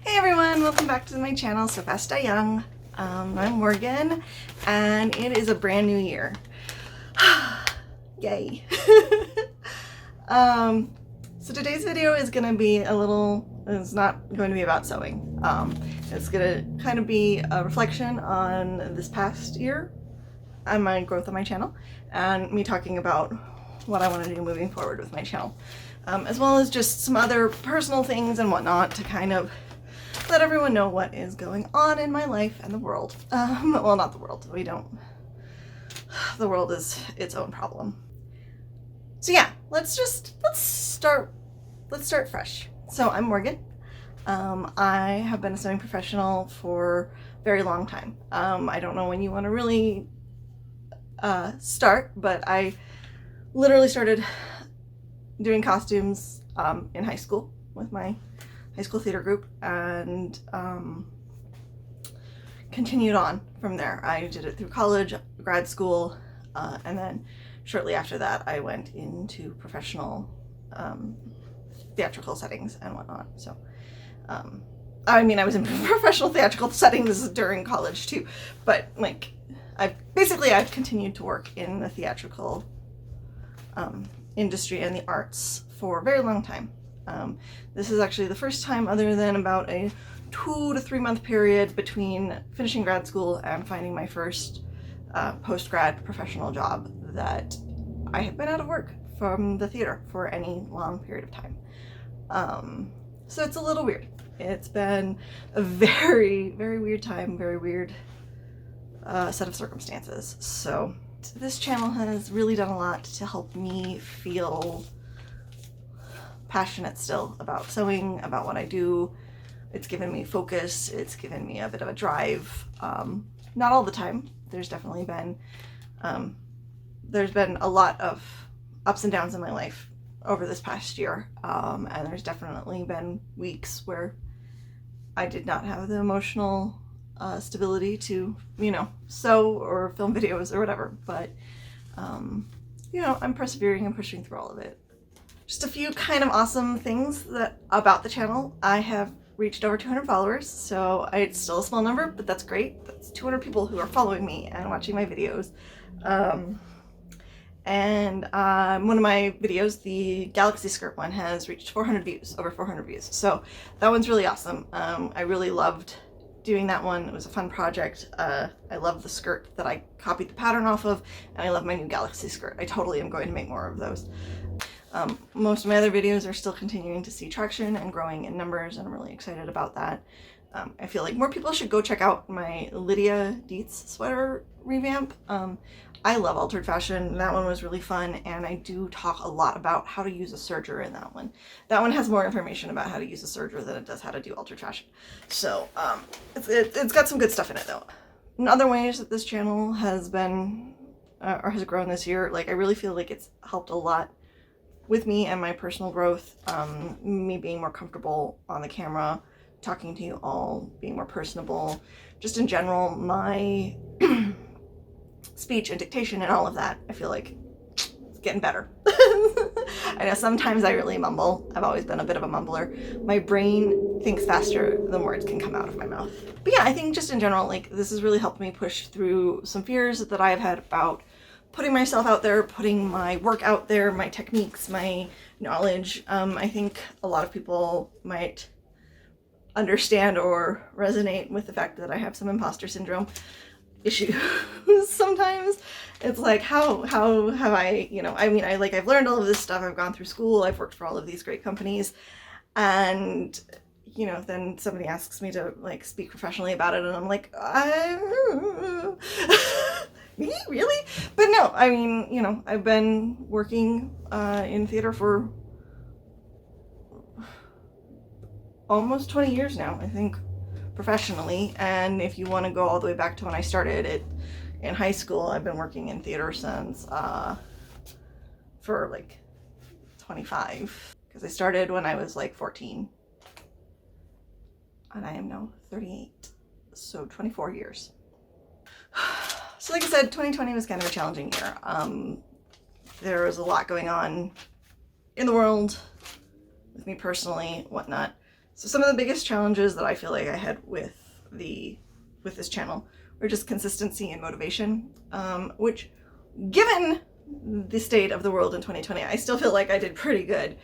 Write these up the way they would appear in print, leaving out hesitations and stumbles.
Hey everyone, welcome back to my channel, So Fast Die Young. I'm Morgan, and it is a brand new year. Yay. So today's video is going to be it's not going to be about sewing. It's going to kind of be a reflection on this past year and my growth on my channel, and me talking about what I want to do moving forward with my channel. As well as just some other personal things and whatnot to kind of let everyone know what is going on in my life and the world. Well, not the world. The world is its own problem. So yeah, let's start fresh. So I'm Morgan. I have been a sewing professional for a very long time. I don't know when you want to really start, but I literally started doing costumes in high school with my high school theater group, and continued on from there. I did it through college, grad school, and then shortly after that I went into professional theatrical settings and whatnot. So I was in professional theatrical settings during college too, but like I've continued to work in the theatrical industry and the arts for a very long time. This is actually the first time, other than about a 2 to 3 month period between finishing grad school and finding my first post-grad professional job, that I have been out of work from the theater for any long period of time. So it's a little weird. It's been a very, very weird time, very weird set of circumstances. So this channel has really done a lot to help me feel passionate still about sewing, about what I do. It's given me focus, it's given me a bit of a drive. Not all the time. There's definitely been a lot of ups and downs in my life over this past year, and there's definitely been weeks where I did not have the emotional stability to, sew or film videos or whatever, but I'm persevering and pushing through all of it. Just a few kind of awesome things about the channel. I have reached over 200 followers, so it's still a small number, but that's great. That's 200 people who are following me and watching my videos. And one of my videos, the Galaxy skirt one, has reached 400 views, over 400 views. So that one's really awesome. I really loved doing that one. It was a fun project. I love the skirt that I copied the pattern off of, and I love my new Galaxy skirt. I totally am going to make more of those. Most of my other videos are still continuing to see traction and growing in numbers, and I'm really excited about that. I feel like more people should go check out my Lydia Dietz sweater revamp. I love altered fashion. That one was really fun, and I do talk a lot about how to use a serger in that one. That one has more information about how to use a serger than it does how to do altered fashion. So it's got some good stuff in it though. In other ways that this channel has been or has grown this year, like I really feel like it's helped a lot with me and my personal growth, me being more comfortable on the camera, talking to you all, being more personable, just in general, my speech and dictation and all of that, I feel like it's getting better. I know sometimes I really mumble. I've always been a bit of a mumbler. My brain thinks faster than words can come out of my mouth. But yeah, I think just in general, like this has really helped me push through some fears that I've had about putting myself out there, putting my work out there, my techniques, my knowledge. I think a lot of people might understand or resonate with the fact that I have some imposter syndrome issues sometimes. It's like, how have I, I've learned all of this stuff, I've gone through school, I've worked for all of these great companies, and then somebody asks me to like speak professionally about it, and I'm like, me? Really? But no, I've been working in theater for almost 20 years now, I think, professionally. And if you want to go all the way back to when I started it in high school, I've been working in theater since for like 25, because I started when I was like 14 and I am now 38, so 24 years. So like I said, 2020 was kind of a challenging year. There was a lot going on in the world with me personally, whatnot. So some of the biggest challenges that I feel like I had with this channel were just consistency and motivation, which, given the state of the world in 2020, I still feel like I did pretty good,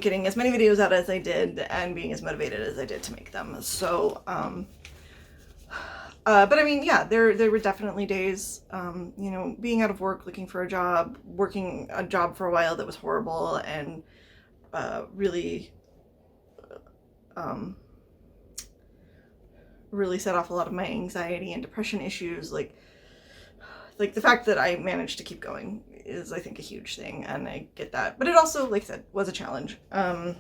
getting as many videos out as I did and being as motivated as I did to make them. So, but I mean, yeah, there were definitely days, you know, being out of work, looking for a job, working a job for a while that was horrible, and really set off a lot of my anxiety and depression issues. Like the fact that I managed to keep going is, I think, a huge thing, and I get that. But it also, like I said, was a challenge. And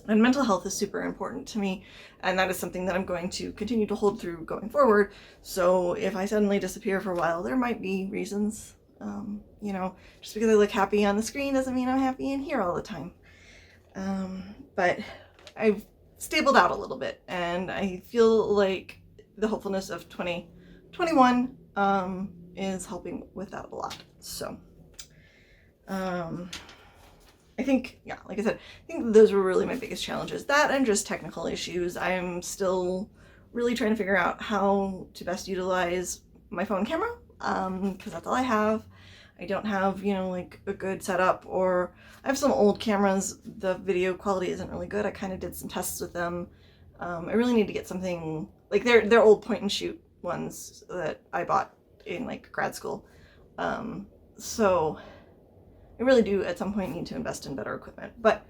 mental health is super important to me, and that is something that I'm going to continue to hold through going forward. So if I suddenly disappear for a while, there might be reasons. You know, just because I look happy on the screen doesn't mean I'm happy in here all the time. But I've stabled out a little bit, and I feel like the hopefulness of 2021 is helping with that a lot. So I think, yeah, like I said, I think those were really my biggest challenges. That and just technical issues. I'm still really trying to figure out how to best utilize my phone camera, because that's all I have. I don't have, you know, like a good setup, or I have some old cameras. The video quality isn't really good. I kind of did some tests with them. I really need to get something, like they're old point and shoot ones that I bought in like grad school. So I really do at some point need to invest in better equipment, but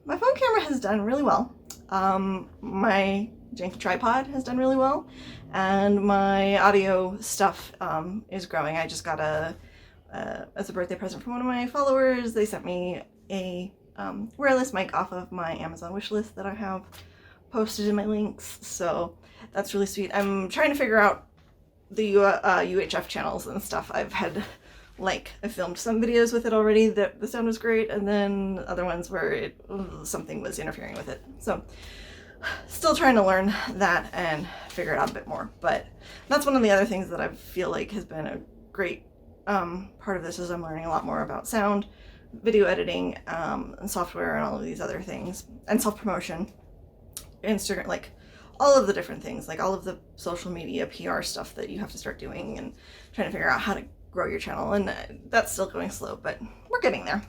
my phone camera has done really well. My janky tripod has done really well, and my audio stuff is growing. I just got as a birthday present from one of my followers, they sent me a wireless mic off of my Amazon wish list that I have posted in my links, so that's really sweet. I'm trying to figure out the UHF channels and stuff. I filmed some videos with it already that the sound was great, and then other ones where something was interfering with it. So still trying to learn that and figure it out a bit more. But that's one of the other things that I feel like has been a great part of this, is I'm learning a lot more about sound, video editing, and software, and all of these other things, and self-promotion, Instagram, like all of the different things, like all of the social media PR stuff that you have to start doing, and trying to figure out how to grow your channel. And that's still going slow, but we're getting there.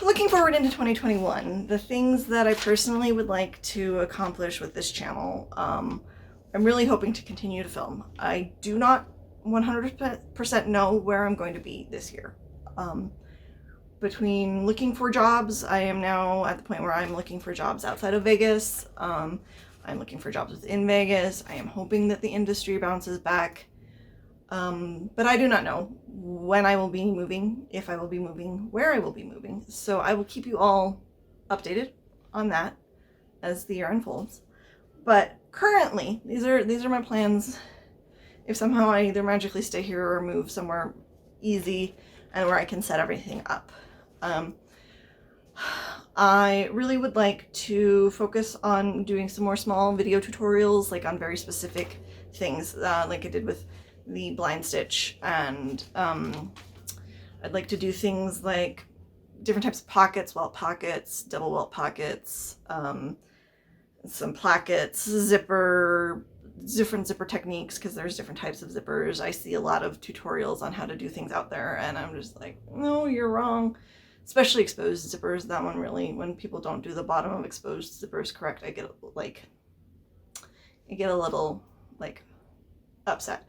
Looking forward into 2021, the things that I personally would like to accomplish with this channel, I'm really hoping to continue to film. I do not 100% know where I'm going to be this year. Between looking for jobs, I am now at the point where I'm looking for jobs outside of Vegas. I'm looking for jobs within Vegas. I am hoping that the industry bounces back. But I do not know when I will be moving, if I will be moving, where I will be moving. So I will keep you all updated on that as the year unfolds. But currently, these are my plans. If somehow I either magically stay here or move somewhere easy and where I can set everything up. I really would like to focus on doing some more small video tutorials, like on very specific things, like I did with the blind stitch, and I'd like to do things like different types of pockets, welt pockets, double welt pockets, some plackets, different zipper techniques, because there's different types of zippers. I see a lot of tutorials on how to do things out there, and I'm just like, no, you're wrong. Especially exposed zippers. That one really, when people don't do the bottom of exposed zippers correct, I get a little like upset.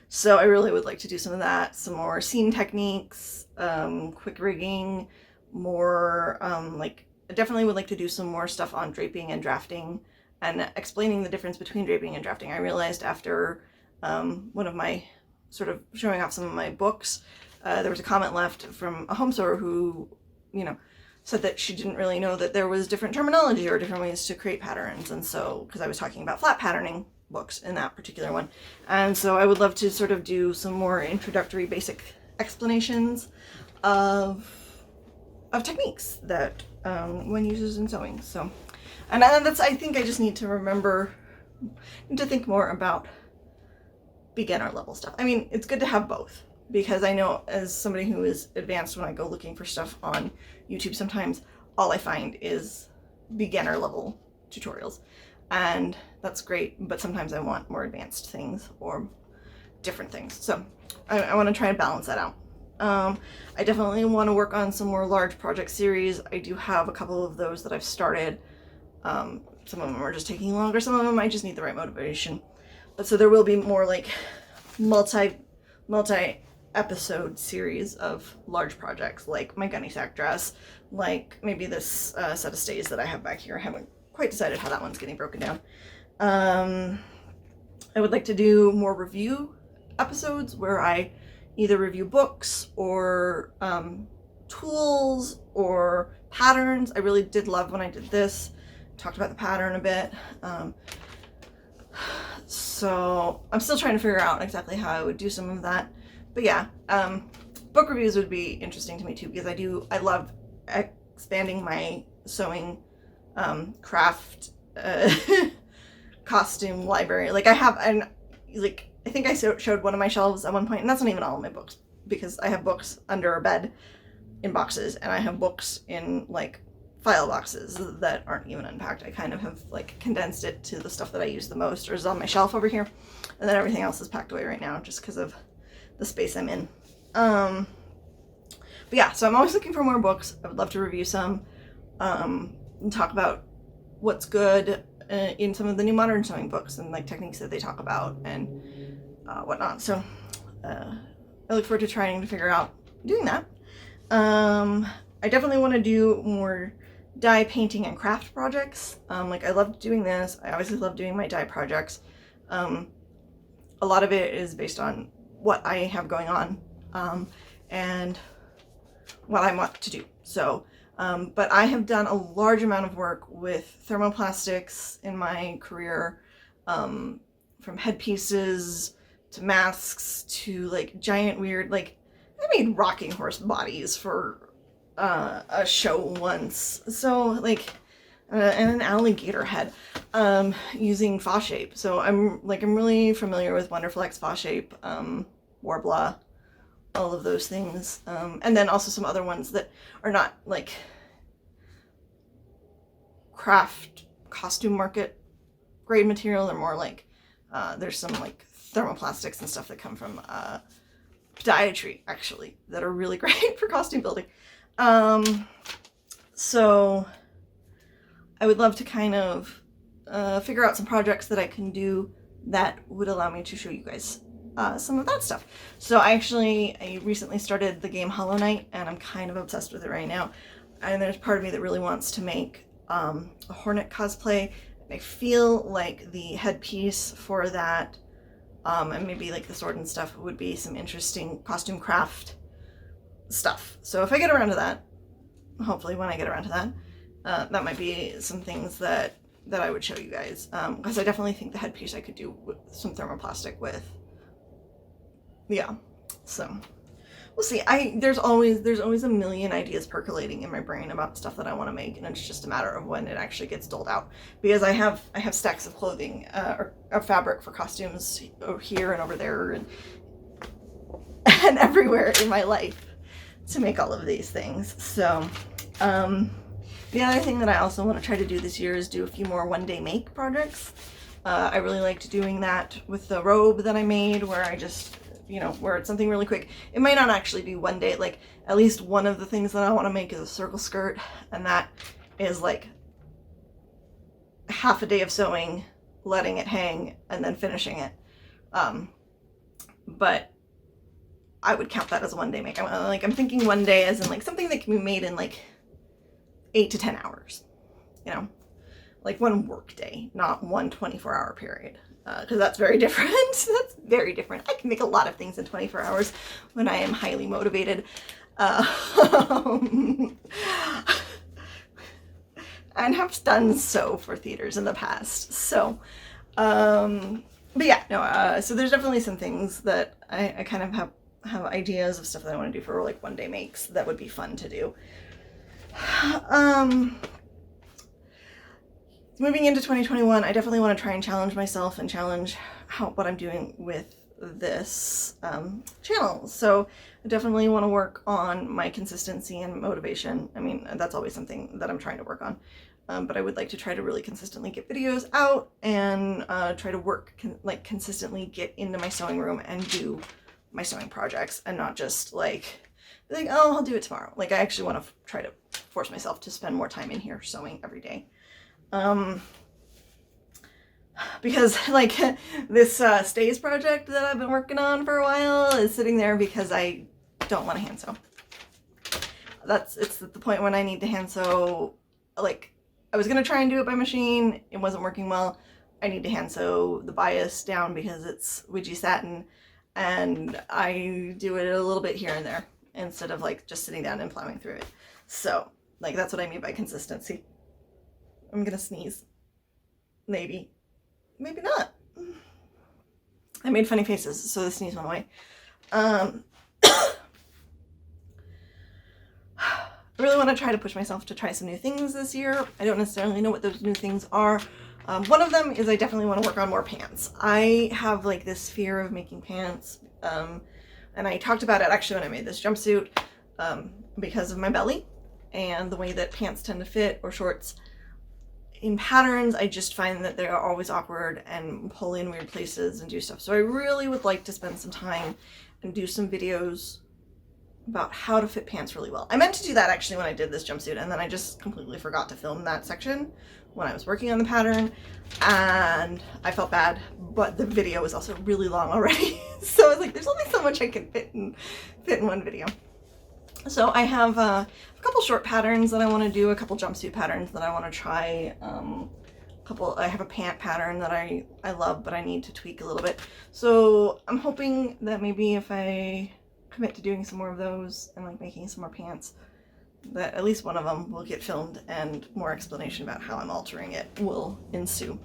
So I really would like to do some of that, some more seam techniques, quick rigging, more I definitely would like to do some more stuff on draping and drafting, and explaining the difference between draping and drafting. I realized after one of my sort of showing off some of my books, there was a comment left from a home sewer who, you know, said that she didn't really know that there was different terminology or different ways to create patterns. And so, because I was talking about flat patterning books in that particular one, and so I would love to sort of do some more introductory basic explanations of techniques that one uses in sewing. So, and that's, I think I just need to think more about beginner level stuff. I mean, it's good to have both, because I know as somebody who is advanced, when I go looking for stuff on YouTube, sometimes all I find is beginner level tutorials, and that's great, but sometimes I want more advanced things or different things. So I want to try and balance that out. I definitely want to work on some more large project series. I do have a couple of those that I've started. Some of them are just taking longer. Some of them I just need the right motivation. But so there will be more like multi episode series of large projects, like my gunny sack dress, like maybe this set of stays that I have back here. I haven't quite decided how that one's getting broken down. I would like to do more review episodes where I either review books or tools or patterns. I really did love when I did this. Talked about the pattern a bit. So I'm still trying to figure out exactly how I would do some of that. But yeah, book reviews would be interesting to me too, because I love expanding my sewing craft costume library. Like I think I showed one of my shelves at one point, and that's not even all of my books, because I have books under a bed in boxes, and I have books in like file boxes that aren't even unpacked. I kind of have like condensed it to the stuff that I use the most or is on my shelf over here, and then everything else is packed away right now just because of the space I'm in. But yeah, so I'm always looking for more books. I would love to review some, and talk about what's good in some of the new modern sewing books and like techniques that they talk about and whatnot. So I look forward to trying to figure out doing that. I definitely want to do more dye painting and craft projects. Like I love doing this. I obviously love doing my dye projects. A lot of it is based on what I have going on and what I want to do. So, but I have done a large amount of work with thermoplastics in my career, from headpieces to masks to like giant weird, like I made rocking horse bodies for a show once. So like, and an alligator head, using Foshape. So I'm really familiar with Wonderflex, Foshape, Worbla, all of those things. And then also some other ones that are not like craft costume market grade material. They're more like, there's some like thermoplastics and stuff that come from podiatry actually that are really great for costume building. So I would love to kind of figure out some projects that I can do that would allow me to show you guys some of that stuff. So I recently started the game Hollow Knight, and I'm kind of obsessed with it right now. And there's part of me that really wants to make a Hornet cosplay. I feel like the headpiece for that, and maybe like the sword and stuff, would be some interesting costume craft stuff. So if I get around to that, hopefully when I get around to that, that might be some things that I would show you guys, because I definitely think the headpiece I could do with some thermoplastic with. Yeah, so we'll see. There's always a million ideas percolating in my brain about stuff that I want to make, and it's just a matter of when it actually gets doled out, because I have stacks of clothing or of fabric for costumes over here and over there and everywhere in my life to make all of these things. So the other thing that I also want to try to do this year is do a few more one-day make projects. I really liked doing that with the robe that I made, where I just, where it's something really quick. It might not actually be one day. Like, at least one of the things that I want to make is a circle skirt, and that is like half a day of sewing, letting it hang, and then finishing it. But I would count that as a one-day make. I'm thinking one day as in like something that can be made in like 8 to 10 hours, like one work day, not one 24-hour period, because that's very different. That's very different. I can make a lot of things in 24 hours when I am highly motivated, and have done so for theaters in the past. So, but yeah, no, so there's definitely some things that I kind of have ideas of stuff that I want to do for like one-day makes that would be fun to do. Moving into 2021, I definitely want to try and challenge myself and challenge what I'm doing with this channel. So I definitely want to work on my consistency and motivation. I mean, that's always something that I'm trying to work on. But I would like to try to really consistently get videos out and try to work consistently get into my sewing room and do my sewing projects, and not just like, oh, I'll do it tomorrow. Like, I actually want to try to force myself to spend more time in here sewing every day. Because like this stays project that I've been working on for a while is sitting there because I don't want to hand sew. It's at the point when I need to hand sew. Like, I was gonna try and do it by machine, it wasn't working well. I need to hand sew the bias down because it's Widgie satin, and I do it a little bit here and there instead of like just sitting down and plowing through it. So like, that's what I mean by consistency. I'm gonna sneeze. Maybe not. I made funny faces, so the sneeze went away. I really want to try to push myself to try some new things this year. I don't necessarily know what those new things are. One of them is I definitely want to work on more pants. I have like this fear of making pants, and I talked about it actually when I made this jumpsuit, because of my belly and the way that pants tend to fit, or shorts. In patterns, I just find that they are always awkward and pull in weird places and do stuff. So I really would like to spend some time and do some videos about how to fit pants really well. I meant to do that actually when I did this jumpsuit, and then I just completely forgot to film that section when I was working on the pattern, and I felt bad, but the video was also really long already. So I was like, there's only so much I can fit in one video. So I have a couple short patterns that I want to do, a couple jumpsuit patterns that I want to try, I have a pant pattern that I love, but I need to tweak a little bit. So I'm hoping that maybe if I commit to doing some more of those and like making some more pants, that at least one of them will get filmed and more explanation about how I'm altering it will ensue.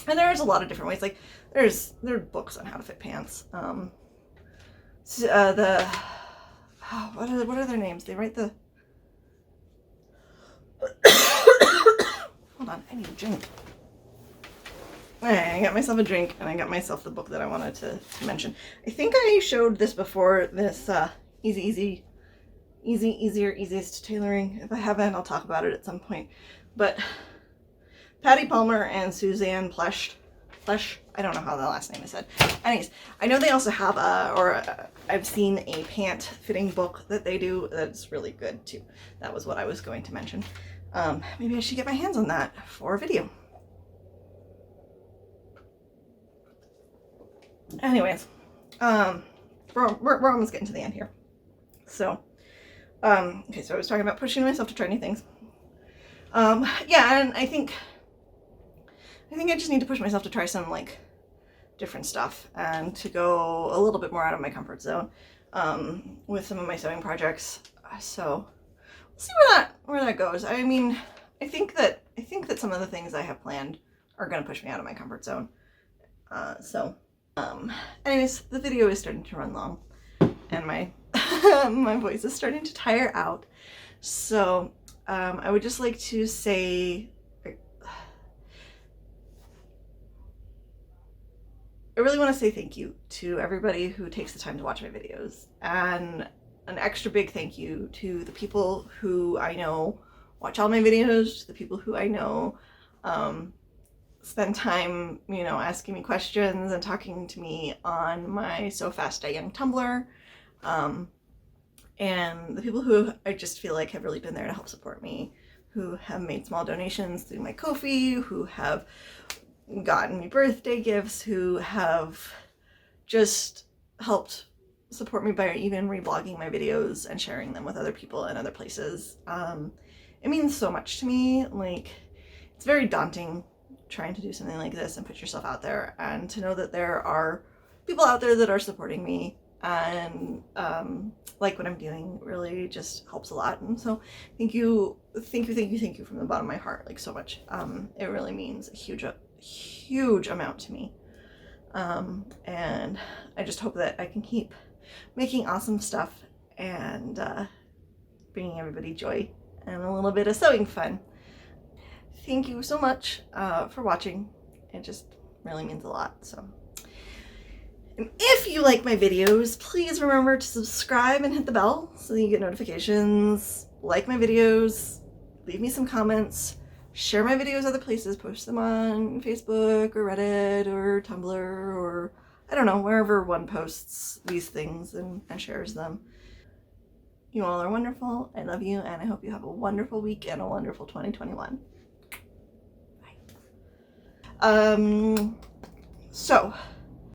And there's a lot of different ways. Like there are books on how to fit pants. What are their names? They write the hold on, I need a drink. I got myself a drink, and I got myself the book that I wanted to mention. I think I showed this before, this Easier, Easiest Tailoring. If I haven't, I'll talk about it at some point. But Patty Palmer and Suzanne Plesch, I don't know how the last name is said. Anyways, I know they also have I've seen a pant fitting book that they do that's really good too. That was what I was going to mention. Maybe I should get my hands on that for a video. Anyways, we're almost getting to the end here. So, okay, so I was talking about pushing myself to try new things. Yeah, and I think I just need to push myself to try some like different stuff and to go a little bit more out of my comfort zone with some of my sewing projects. So we'll see where that goes. I mean, I think that some of the things I have planned are going to push me out of my comfort zone. Anyways, the video is starting to run long, and my my voice is starting to tire out. So I would just like to say, I really want to say thank you to everybody who takes the time to watch my videos, and an extra big thank you to the people who I know watch all my videos, to the people who I know spend time, asking me questions and talking to me on my So Fast Die Young Tumblr, and the people who I just feel like have really been there to help support me, who have made small donations through my Ko-fi, who have gotten me birthday gifts, who have just helped support me by even reblogging my videos and sharing them with other people and other places. It means so much to me. Like, it's very daunting trying to do something like this and put yourself out there, and to know that there are people out there that are supporting me and like what I'm doing really just helps a lot. And so thank you from the bottom of my heart, like so much. It really means a huge amount to me, and I just hope that I can keep making awesome stuff and bringing everybody joy and a little bit of sewing fun. Thank you so much for watching. It just really means a lot. So And if you like my videos, please remember to subscribe and hit the bell so that you get notifications. Like my videos, leave me some comments, share my videos other places, post them on Facebook or Reddit or Tumblr or I don't know, wherever one posts these things and shares them. You all are wonderful. I love you, and I hope you have a wonderful week and a wonderful 2021. Bye. So